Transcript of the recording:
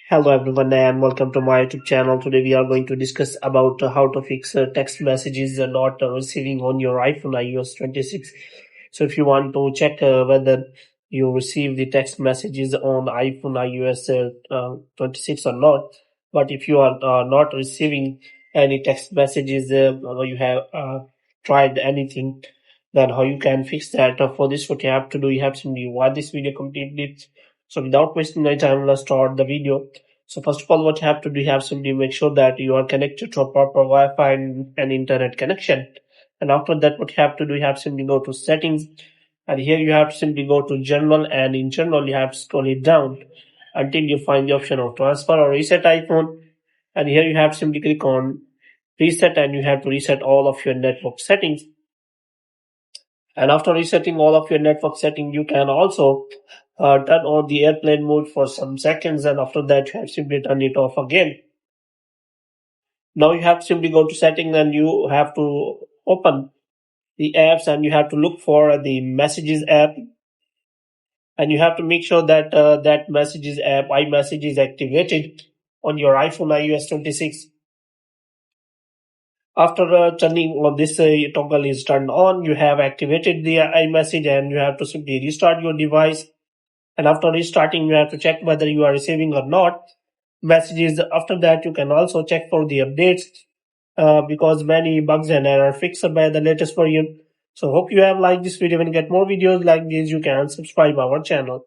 Hello everyone and welcome to my YouTube channel. Today we are going to discuss about how to fix text messages not receiving on your iPhone iOS 26. So if you want to check whether you receive the text messages on iPhone iOS 26 or not, but if you are not receiving any text messages or you have tried anything, then how you can fix that. For this, what you have to do, you have to watch this video completely. So without wasting my time, let's start the video. So first of all, what you have to do, you have simply make sure that you are connected to a proper Wi-Fi and internet connection. And after that, what you have to do, you have to simply go to settings. And here you have to simply go to general, and in general, you have to scroll it down until you find the option of transfer or reset iPhone. And here you have to simply click on reset, and you have to reset all of your network settings. And after resetting all of your network settings, you can also turn on the airplane mode for some seconds, and after that you have simply turn it off again. Now you have to simply go to settings and you have to open the apps and you have to look for the messages app, and you have to make sure that that messages app iMessage is activated on your iPhone iOS 26. After turning on this toggle is turned on, you have activated the iMessage and you have to simply restart your device. And after restarting, you have to check whether you are receiving or not messages. After that, you can also check for the updates because many bugs and errors are fixed by the latest version. So hope you have liked this video. When you get more videos like this, you can subscribe our channel.